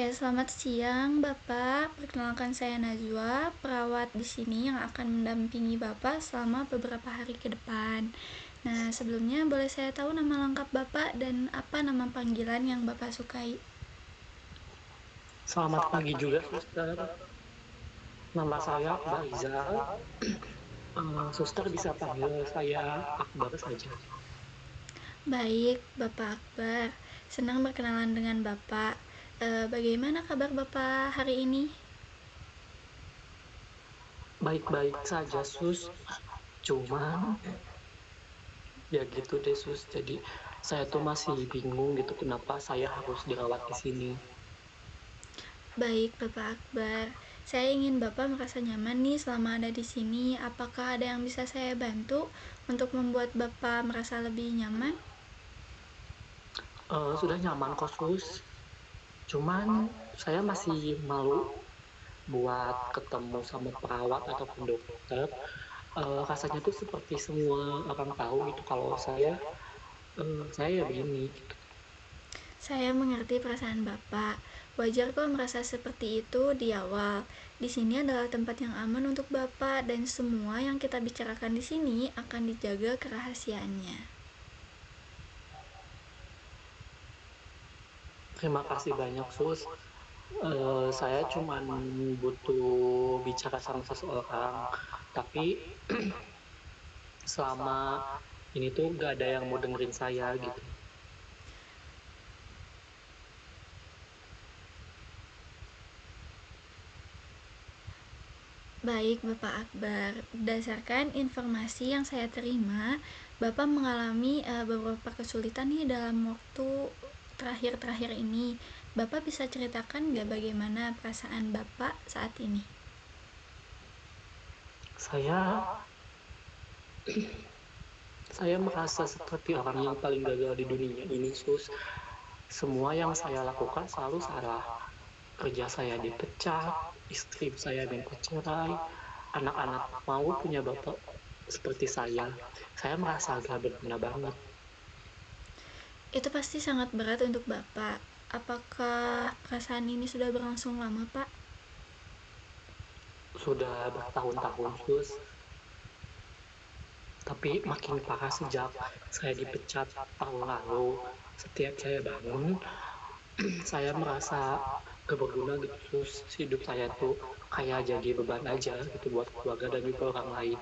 Selamat siang Bapak. Perkenalkan saya Najwa, perawat di sini yang akan mendampingi Bapak selama beberapa hari ke depan. Nah, sebelumnya boleh saya tahu nama lengkap Bapak dan apa nama panggilan yang Bapak sukai? Selamat pagi juga, Suster. Nama saya Akbar Rizal. Suster bisa panggil saya Akbar saja. Baik, Bapak Akbar. Senang berkenalan dengan Bapak. Bagaimana kabar Bapak hari ini? Baik-baik saja, Sus. Cuman, ya gitu deh, Sus. Jadi, saya tuh masih bingung gitu kenapa saya harus dirawat di sini. Baik, Bapak Akbar. Saya ingin Bapak merasa nyaman nih selama ada di sini. Apakah ada yang bisa saya bantu untuk membuat Bapak merasa lebih nyaman? Sudah nyaman kok, Sus. Cuman, saya masih malu buat ketemu sama perawat ataupun dokter. Rasanya tuh seperti semua orang tahu gitu kalau saya ya begini. Saya mengerti perasaan Bapak. Wajar kok merasa seperti itu di awal. Di sini adalah tempat yang aman untuk Bapak dan semua yang kita bicarakan di sini akan dijaga kerahasiaannya. Terima kasih banyak, Sus. Saya cuma butuh bicara sama seseorang, tapi selama ini tuh gak ada yang mau dengerin saya gitu. Baik, Bapak Akbar. Berdasarkan informasi yang saya terima, Bapak mengalami beberapa kesulitan nih dalam waktu terakhir-terakhir ini. Bapak bisa ceritakan nggak bagaimana perasaan Bapak saat ini? Saya saya merasa seperti orang yang paling gagal di dunia ini, Sus. Semua yang saya lakukan selalu salah. Kerja saya dipecat, istri saya minta cerai, anak-anak mau punya bapak seperti saya. Saya merasa agak berguna banget. Itu pasti sangat berat untuk Bapak. Apakah perasaan ini sudah berlangsung lama, Pak? Sudah bertahun-tahun, Sus. Tapi makin parah sejak saya dipecat tahun lalu. Setiap saya bangun, saya merasa gak berguna gitu, terus hidup saya tuh kayak jadi beban aja gitu buat keluarga dan juga orang lain.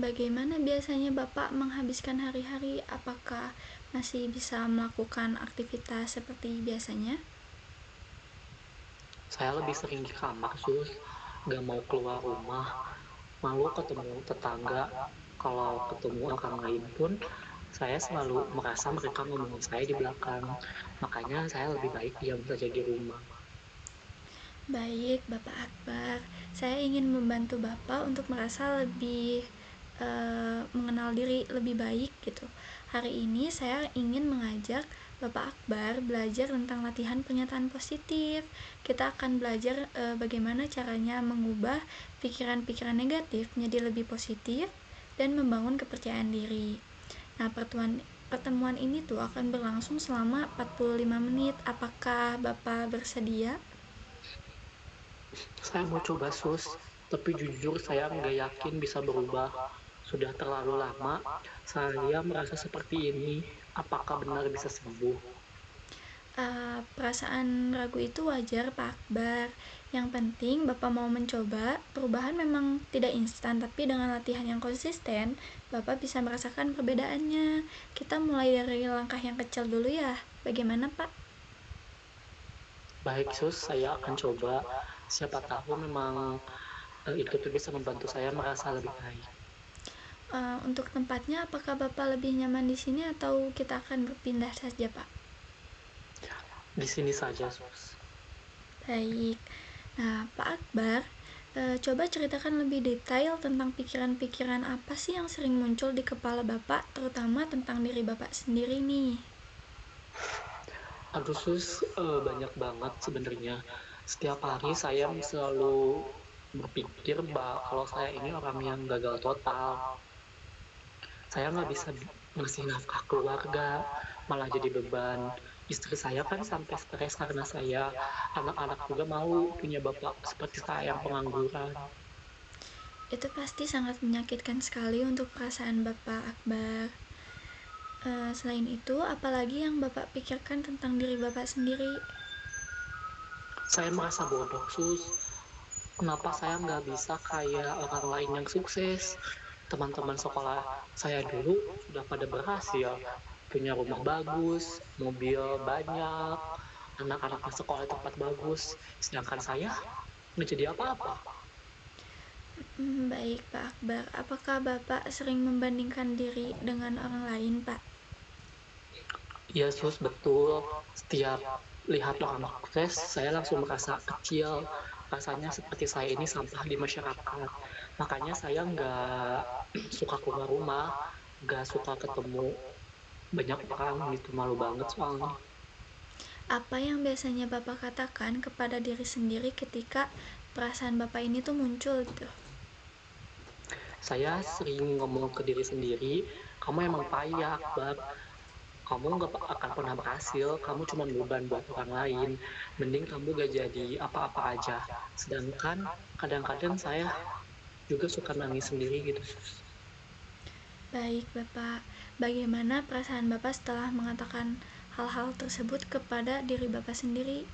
Bagaimana biasanya Bapak menghabiskan hari-hari? Apakah masih bisa melakukan aktivitas seperti biasanya? Saya lebih sering di kamar, Sus. Gak mau keluar rumah, malu ketemu tetangga. Kalau ketemu orang lain pun, saya selalu merasa mereka ngomongin saya di belakang. Makanya saya lebih baik diam saja di rumah. Baik, Bapak Akbar. Saya ingin membantu Bapak untuk merasa lebih mengenal diri lebih baik gitu. Hari ini saya ingin mengajak Bapak Akbar belajar tentang latihan pernyataan positif. Kita akan belajar bagaimana caranya mengubah pikiran-pikiran negatif menjadi lebih positif dan membangun kepercayaan diri. Nah, pertemuan ini tuh akan berlangsung selama 45 menit. Apakah Bapak bersedia? Saya mau coba, Sus, tapi jujur saya nggak yakin bisa berubah. Sudah terlalu lama saya merasa seperti ini. Apakah benar bisa sembuh? Perasaan ragu itu wajar, Pak Akbar. Yang penting Bapak mau mencoba. Perubahan memang tidak instan, tapi dengan latihan yang konsisten, Bapak bisa merasakan perbedaannya. Kita mulai dari langkah yang kecil dulu ya. Bagaimana, Pak? Baik, Sus, saya akan coba. Siapa tahu memang itu tuh bisa membantu saya merasa lebih baik. Untuk tempatnya, apakah Bapak lebih nyaman di sini atau kita akan berpindah saja, Pak? Di sini saja, Sus. Baik. Nah, Pak Akbar, coba ceritakan lebih detail tentang pikiran-pikiran apa sih yang sering muncul di kepala Bapak, terutama tentang diri Bapak sendiri nih. Aduh, Sus, banyak banget sebenarnya. Setiap hari saya selalu berpikir bahwa kalau saya ini orang yang gagal total. Saya nggak bisa ngasih nafkah keluarga, malah jadi beban. Istri saya kan sampai stres karena saya, anak-anak juga mau punya bapak seperti saya yang pengangguran. Itu pasti sangat menyakitkan sekali untuk perasaan Bapak Akbar. Selain itu, apalagi yang Bapak pikirkan tentang diri Bapak sendiri? Saya merasa bodoh, Sus. Kenapa saya nggak bisa kayak orang lain yang sukses? Teman-teman sekolah saya dulu sudah pada berhasil, punya rumah bagus, mobil banyak, anak-anaknya sekolah di tempat bagus, sedangkan saya nggak jadi apa-apa. Baik Pak Akbar, apakah Bapak sering membandingkan diri dengan orang lain, Pak? Iya, Sus, betul. Setiap lihat orang sukses, saya langsung merasa kecil. Rasanya seperti saya ini sampah di masyarakat. Makanya saya nggak suka keluar rumah, nggak suka ketemu banyak orang gitu, malu banget soalnya. Apa yang biasanya Bapak katakan kepada diri sendiri ketika perasaan Bapak ini tuh muncul gitu? Saya sering ngomong ke diri sendiri, kamu emang payah, Akbar. Kamu nggak akan pernah berhasil, kamu cuma beban buat orang lain. Mending kamu gak jadi apa-apa aja. Sedangkan kadang-kadang saya juga suka nangis sendiri gitu. Baik Bapak, bagaimana perasaan Bapak setelah mengatakan hal-hal tersebut kepada diri Bapak sendiri?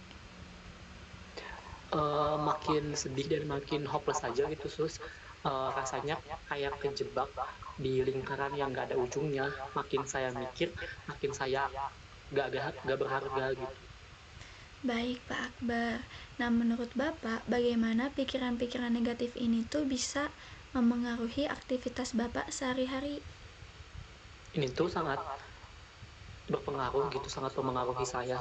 Makin sedih dan makin hopeless aja gitu, Sus. Rasanya kayak kejebak di lingkaran yang gak ada ujungnya. Makin saya mikir, makin saya gak berharga gitu. Baik Pak Akbar, nah menurut Bapak bagaimana pikiran-pikiran negatif ini tuh bisa memengaruhi aktivitas Bapak sehari-hari? Ini tuh sangat berpengaruh gitu, sangat mempengaruhi saya.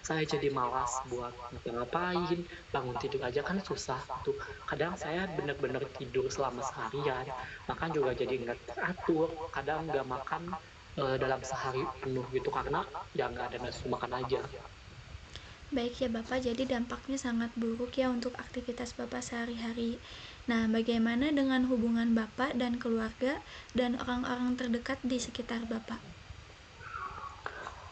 Saya jadi malas buat ngapa-ngapain, bangun tidur aja kan susah tuh. Kadang saya benar-benar tidur selama seharian, makan juga jadi nggak teratur, kadang nggak makan dalam sehari penuh gitu karena ya nggak ada nafsu makan aja. Baik ya Bapak, jadi dampaknya sangat buruk ya untuk aktivitas Bapak sehari-hari. Nah, bagaimana dengan hubungan Bapak dan keluarga dan orang-orang terdekat di sekitar Bapak?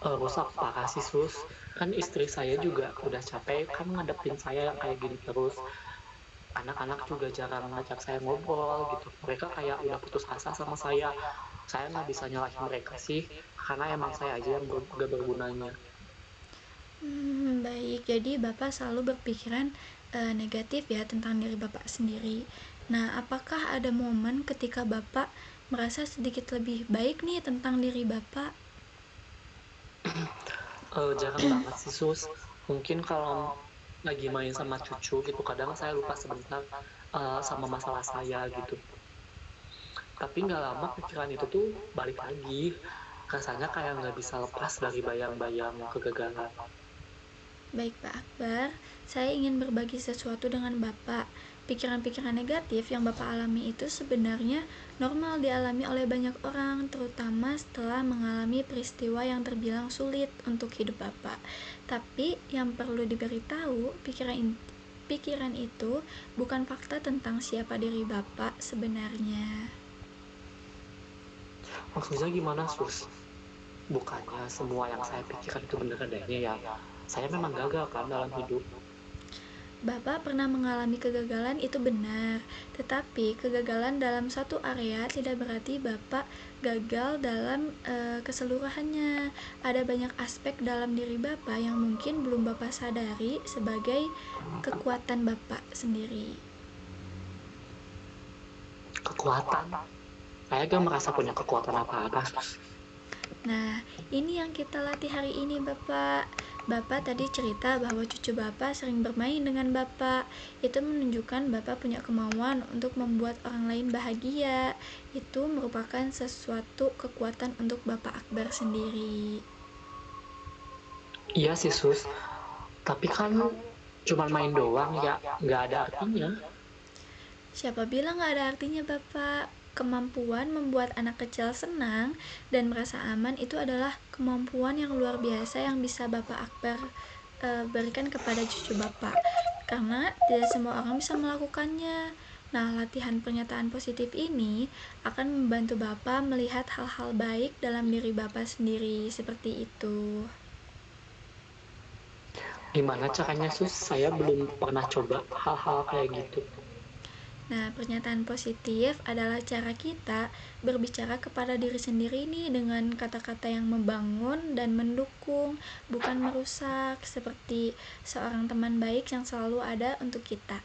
Rusak parah sih, Sus. Kan istri saya juga udah capek kan ngadepin saya yang kayak gini terus. Anak-anak juga jarang ngajak saya ngobrol gitu. Mereka kayak udah putus asa sama saya. Saya nggak bisa nyalahin mereka sih, karena emang saya aja yang gak bergunanya. Baik, jadi Bapak selalu berpikiran negatif ya tentang diri Bapak sendiri. Nah, apakah ada momen ketika Bapak merasa sedikit lebih baik nih tentang diri Bapak? Jarang banget sih, Sus. Mungkin kalau lagi main sama cucu gitu, kadang saya lupa sebentar sama masalah saya gitu. Tapi nggak lama pikiran itu tuh balik lagi. Rasanya kayak nggak bisa lepas dari bayang-bayang kegagalan. Baik Pak Akbar, saya ingin berbagi sesuatu dengan Bapak. Pikiran-pikiran negatif yang Bapak alami itu sebenarnya normal dialami oleh banyak orang, terutama setelah mengalami peristiwa yang terbilang sulit untuk hidup Bapak. Tapi yang perlu diberitahu, pikiran itu bukan fakta tentang siapa diri Bapak sebenarnya. Maksudnya gimana, Sus? Bukannya semua yang saya pikirkan itu benar adanya ya. Saya memang gagal kan dalam hidup. Bapak pernah mengalami kegagalan itu benar, tetapi kegagalan dalam satu area tidak berarti Bapak gagal dalam keseluruhannya. Ada banyak aspek dalam diri Bapak yang mungkin belum Bapak sadari sebagai kekuatan Bapak sendiri. Kekuatan. Saya gak merasa punya kekuatan apa-apa. Nah, ini yang kita latih hari ini, Bapak. Bapak tadi cerita bahwa cucu Bapak sering bermain dengan Bapak. Itu menunjukkan Bapak punya kemauan untuk membuat orang lain bahagia. Itu merupakan sesuatu kekuatan untuk Bapak Akbar sendiri. Iya sih, Sus. Tapi kan cuma main doang ya, nggak ada artinya. Siapa bilang gak ada artinya, Bapak? Kemampuan membuat anak kecil senang dan merasa aman itu adalah kemampuan yang luar biasa yang bisa Bapak Akbar berikan kepada cucu Bapak. Karena tidak semua orang bisa melakukannya. Nah, latihan pernyataan positif ini akan membantu Bapak melihat hal-hal baik dalam diri Bapak sendiri seperti itu. Gimana caranya sus? Saya belum pernah coba hal-hal kayak gitu. Nah, pernyataan positif adalah cara kita berbicara kepada diri sendiri nih dengan kata-kata yang membangun dan mendukung, bukan merusak, seperti seorang teman baik yang selalu ada untuk kita.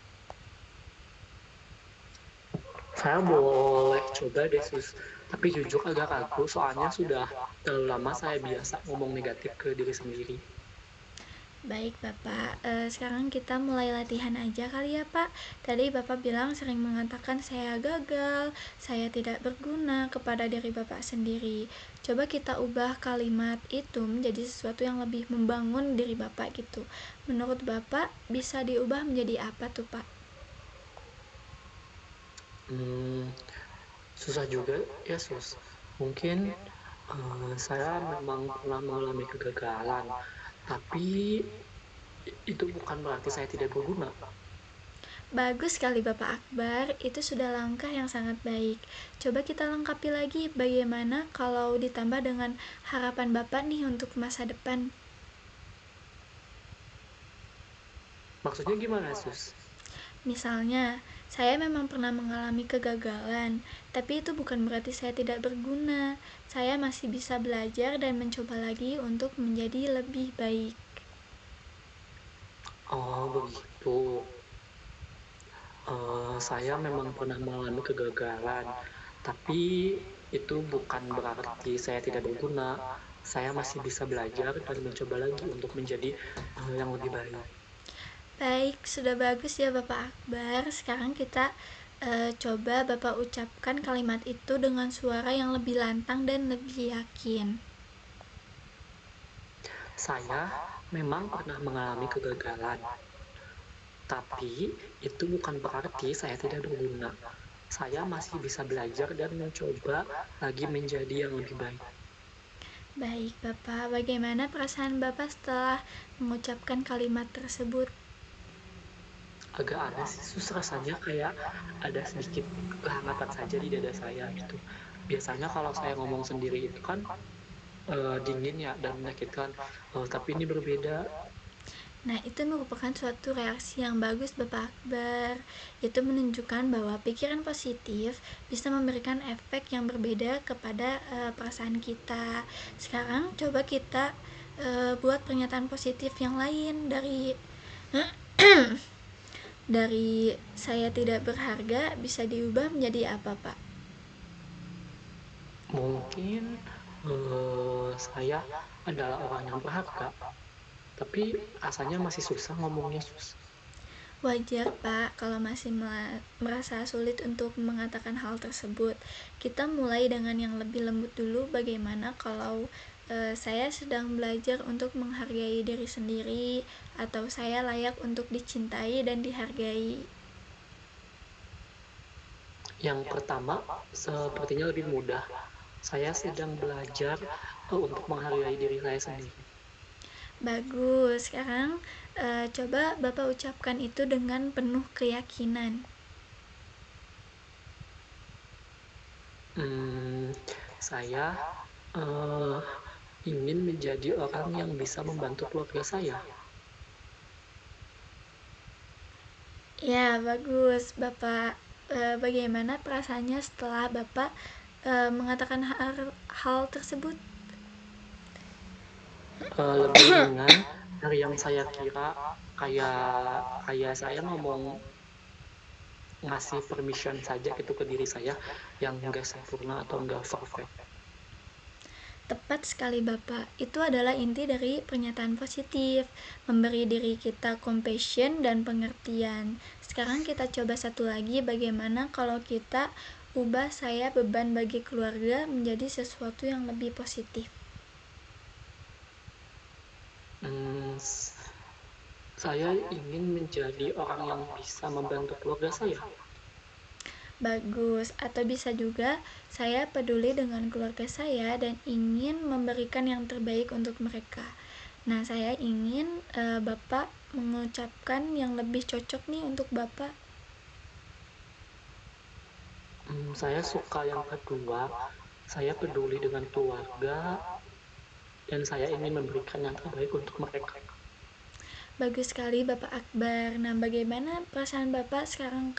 Saya boleh coba deh sus, tapi jujur agak ragu soalnya sudah terlalu lama saya biasa ngomong negatif ke diri sendiri. Baik Bapak, sekarang kita mulai latihan aja kali ya Pak. Tadi Bapak bilang sering mengatakan saya gagal, saya tidak berguna kepada diri Bapak sendiri. Coba kita ubah kalimat itu menjadi sesuatu yang lebih membangun diri Bapak gitu. Menurut Bapak bisa diubah menjadi apa tuh Pak? Hmm, susah juga ya sus. Mungkin saya memang pernah mengalami kegagalan, tapi itu bukan berarti saya tidak berguna. Bagus sekali Bapak Akbar, itu sudah langkah yang sangat baik. Coba kita lengkapi lagi bagaimana kalau ditambah dengan harapan Bapak nih untuk masa depan. Maksudnya gimana sus? Misalnya, saya memang pernah mengalami kegagalan, tapi itu bukan berarti saya tidak berguna. Saya masih bisa belajar dan mencoba lagi untuk menjadi lebih baik. Oh begitu. Saya memang pernah mengalami kegagalan, tapi itu bukan berarti saya tidak berguna. Saya masih bisa belajar dan mencoba lagi untuk menjadi yang lebih baik. Baik, sudah bagus ya Bapak Akbar. Sekarang kita coba Bapak ucapkan kalimat itu dengan suara yang lebih lantang dan lebih yakin. Saya memang pernah mengalami kegagalan, tapi itu bukan berarti saya tidak berguna. Saya masih bisa belajar dan mencoba lagi menjadi yang lebih baik. Baik Bapak, bagaimana perasaan Bapak setelah mengucapkan kalimat tersebut? Agak aneh sih, sus rasanya kayak ada sedikit kehangatan saja di dada saya gitu. Biasanya kalau saya ngomong sendiri itu kan dingin ya dan menyakitkan. Tapi ini berbeda. Nah, itu merupakan suatu reaksi yang bagus Bapak Akbar. Itu menunjukkan bahwa pikiran positif bisa memberikan efek yang berbeda kepada perasaan kita. Sekarang coba kita buat pernyataan positif yang lain dari saya tidak berharga bisa diubah menjadi apa, Pak? Mungkin saya adalah orang yang berharga, tapi rasanya masih susah ngomongnya sus. Wajar Pak kalau masih merasa sulit untuk mengatakan hal tersebut. Kita mulai dengan yang lebih lembut dulu. Bagaimana kalau saya sedang belajar untuk menghargai diri sendiri, atau saya layak untuk dicintai dan dihargai. Yang pertama, sepertinya lebih mudah. Saya sedang belajar untuk menghargai diri saya sendiri. Bagus. Sekarang coba Bapak ucapkan itu dengan penuh keyakinan. Hmm, saya uh, ingin menjadi orang yang bisa membantu keluarga saya. Ya, bagus, Bapak. Bagaimana perasaannya setelah Bapak mengatakan hal tersebut? Lebih ringan dari yang saya kira, kayak kayak saya ngomong ngasih permission saja gitu ke diri saya yang enggak sempurna atau enggak perfect. Tepat sekali Bapak. Itu adalah inti dari pernyataan positif, memberi diri kita compassion dan pengertian. Sekarang kita coba satu lagi, bagaimana kalau kita ubah saya beban bagi keluarga menjadi sesuatu yang lebih positif. Hmm, saya ingin menjadi orang yang bisa membantu keluarga saya. Bagus, atau bisa juga saya peduli dengan keluarga saya dan ingin memberikan yang terbaik untuk mereka. Nah, saya ingin Bapak mengucapkan yang lebih cocok nih untuk Bapak. Saya suka yang kedua. Saya peduli dengan keluarga dan saya ingin memberikan yang terbaik untuk mereka. Bagus sekali Bapak Akbar. Nah, bagaimana perasaan Bapak sekarang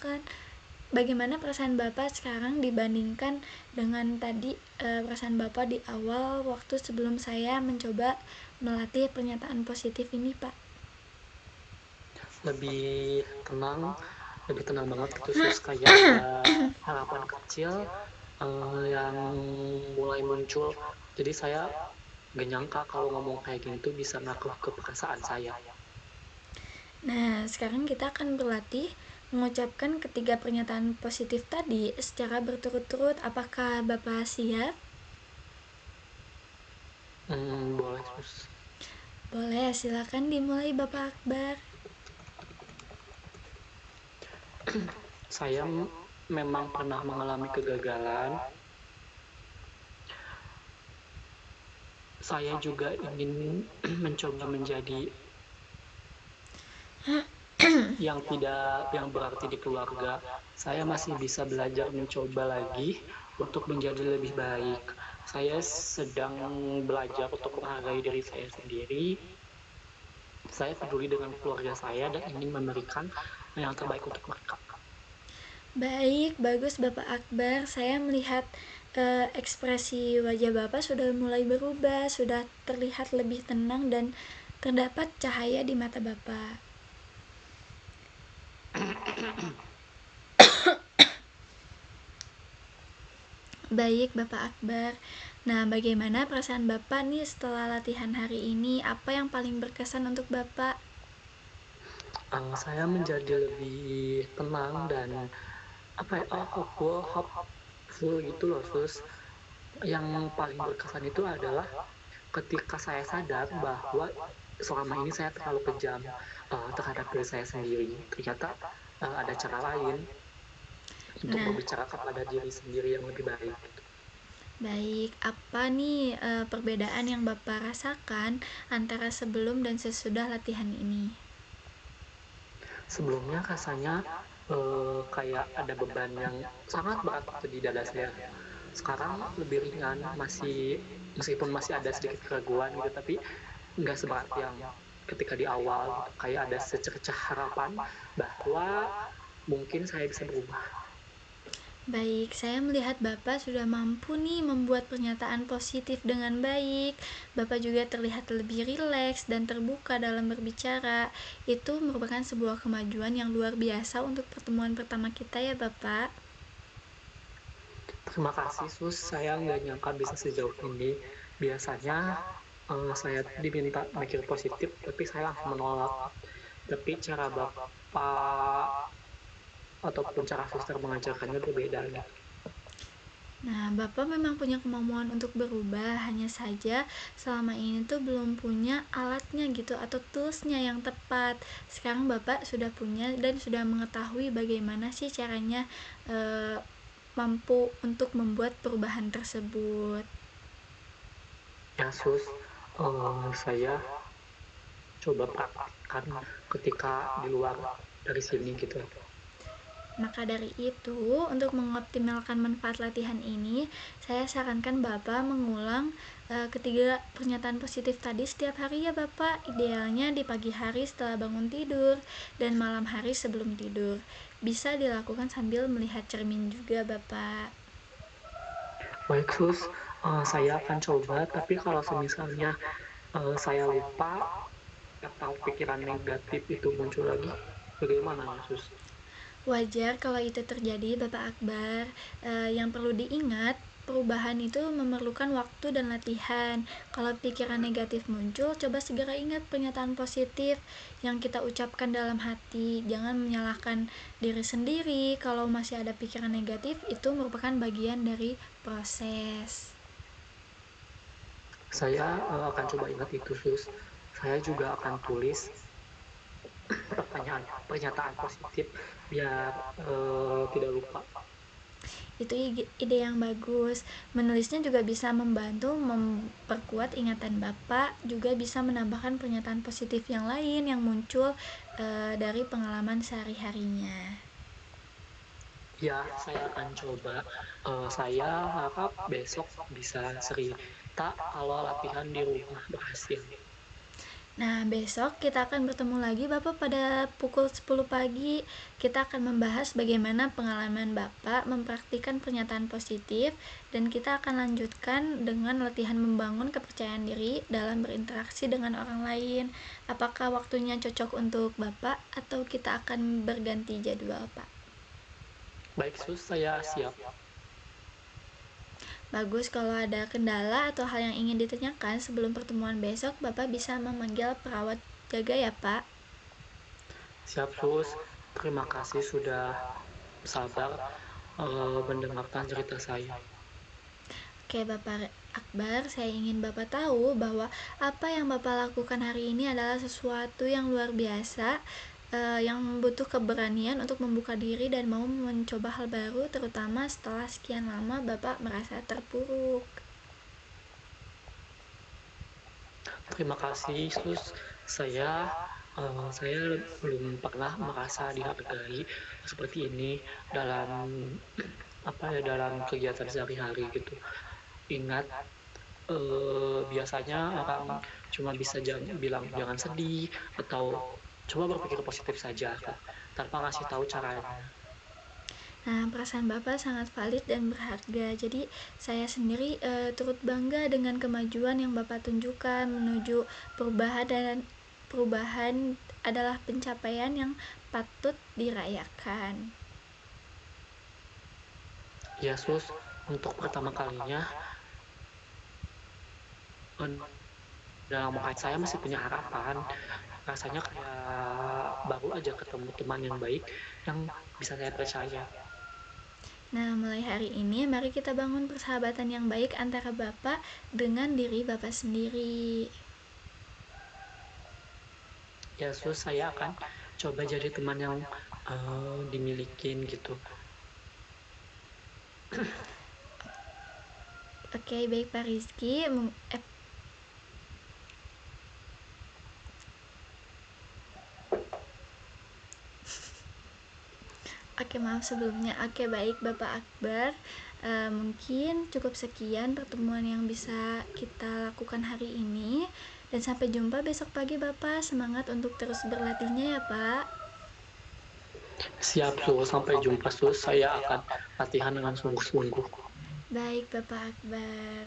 dibandingkan dengan tadi perasaan Bapak di awal waktu sebelum saya mencoba melatih pernyataan positif ini, Pak? Lebih tenang, lebih tenang banget gitu, sus. Kayak ada harapan kecil yang mulai muncul. Jadi saya gak nyangka kalau ngomong kayak gini tuh bisa ngaruh ke perasaan saya. Nah, sekarang kita akan berlatih mengucapkan ketiga pernyataan positif tadi secara berturut-turut. Apakah Bapak siap? Boleh, sus. Boleh, silakan dimulai Bapak Akbar. Saya memang pernah mengalami kegagalan. Saya juga ingin mencoba menjadi yang berarti di keluarga. Saya masih bisa belajar mencoba lagi untuk menjadi lebih baik. Saya sedang belajar untuk menghargai diri saya sendiri. Saya peduli dengan keluarga saya dan ingin memberikan yang terbaik untuk mereka. Baik, bagus Bapak Akbar. Saya melihat ekspresi wajah Bapak sudah mulai berubah, sudah terlihat lebih tenang dan terdapat cahaya di mata Bapak. Baik Bapak Akbar. Nah, bagaimana perasaan Bapak nih setelah latihan hari ini? Apa yang paling berkesan untuk Bapak? Saya menjadi lebih tenang dan hopeful gitu loh, sus. Yang paling berkesan itu adalah ketika saya sadar bahwa selama ini saya terlalu kejam terhadap diri saya sendiri. Ternyata ada cara lain untuk Nah, berbicara kepada diri sendiri yang lebih baik. baik, apa nih perbedaan yang Bapak rasakan antara sebelum dan sesudah latihan ini? Sebelumnya rasanya kayak ada beban yang sangat berat gitu di dada saya. Sekarang lebih ringan, meskipun masih ada sedikit keraguan gitu, tapi nggak seberat yang ketika di awal gitu. Kayak ada secercah harapan bahwa mungkin saya bisa berubah. Baik, saya melihat Bapak sudah mampu nih membuat pernyataan positif dengan baik. Bapak juga terlihat lebih rileks dan terbuka dalam berbicara. Itu merupakan sebuah kemajuan yang luar biasa untuk pertemuan pertama kita ya Bapak. Terima kasih, sus. Saya nggak nyangka bisa sejauh ini. Biasanya saya diminta mikir positif, tapi saya langsung menolak. Tapi cara bapak ataupun cara suster mengajarkannya berbeda gitu. Nah, Bapak memang punya kemampuan untuk berubah, hanya saja selama ini tuh belum punya alatnya gitu atau toolsnya yang tepat. Sekarang Bapak sudah punya dan sudah mengetahui bagaimana sih caranya mampu untuk membuat perubahan tersebut. Ya, sus, saya coba praktikkan ketika di luar dari sini gitu. Maka dari itu, untuk mengoptimalkan manfaat latihan ini, saya sarankan Bapak mengulang ketiga pernyataan positif tadi setiap hari ya Bapak. Idealnya di pagi hari setelah bangun tidur dan malam hari sebelum tidur. Bisa dilakukan sambil melihat cermin juga Bapak. Baik, sus, saya akan coba, tapi kalau semisalnya saya lupa atau pikiran negatif itu muncul lagi, bagaimana ya, sus? Wajar kalau itu terjadi Bapak Akbar. Yang perlu diingat, perubahan itu memerlukan waktu dan latihan. Kalau pikiran negatif muncul, coba segera ingat pernyataan positif yang kita ucapkan dalam hati. Jangan menyalahkan diri sendiri. Kalau masih ada pikiran negatif, itu merupakan bagian dari proses. Saya akan coba ingat itu, sus. Saya juga akan tulis pernyataan positif biar tidak lupa. Itu ide yang bagus. Menulisnya juga bisa membantu memperkuat ingatan Bapak, juga bisa menambahkan pernyataan positif yang lain yang muncul dari pengalaman sehari-harinya. Ya, saya akan coba. Saya harap besok bisa cerita kalau latihan di rumah berhasil. Nah, besok kita akan bertemu lagi Bapak pada pukul 10 pagi. Kita akan membahas bagaimana pengalaman Bapak mempraktikkan pernyataan positif, dan kita akan lanjutkan dengan latihan membangun kepercayaan diri dalam berinteraksi dengan orang lain. Apakah waktunya cocok untuk Bapak atau kita akan berganti jadwal, Pak? Baik, Sus, saya siap. Bagus, kalau ada kendala atau hal yang ingin ditanyakan sebelum pertemuan besok, Bapak bisa memanggil perawat jaga ya, Pak. Siap, Sus. Terima kasih sudah sabar mendengarkan cerita saya. Oke, Bapak Akbar, saya ingin Bapak tahu bahwa apa yang Bapak lakukan hari ini adalah sesuatu yang luar biasa, yang butuh keberanian untuk membuka diri dan mau mencoba hal baru, terutama setelah sekian lama Bapak merasa terpuruk. Terima kasih, Sus. Saya belum pernah merasa dihargai seperti ini dalam dalam kegiatan sehari-hari gitu. Ingat, biasanya orang cuma bisa bilang jangan sedih atau coba berpikir positif saja kan, tanpa ngasih tahu caranya. Nah, perasaan Bapak sangat valid dan berharga. Jadi, saya sendiri turut bangga dengan kemajuan yang Bapak tunjukkan menuju perubahan, dan perubahan adalah pencapaian yang patut dirayakan. Ya, Sus, untuk pertama kalinya dalam hidup saya masih punya harapan. Rasanya kayak baru aja ketemu teman yang baik yang bisa saya percaya. Nah, mulai hari ini mari kita bangun persahabatan yang baik antara Bapak dengan diri Bapak sendiri. Ya, Sus, saya akan coba jadi teman yang dimilikin gitu. Oke, baik Pak Rizky. Oke, maaf sebelumnya. Oke, baik Bapak Akbar. Mungkin cukup sekian pertemuan yang bisa kita lakukan hari ini. Dan sampai jumpa besok pagi Bapak. Semangat untuk terus berlatihnya ya Pak. Siap, Sus. Sampai jumpa, Sus. Saya akan latihan dengan sungguh-sungguh. Baik Bapak Akbar.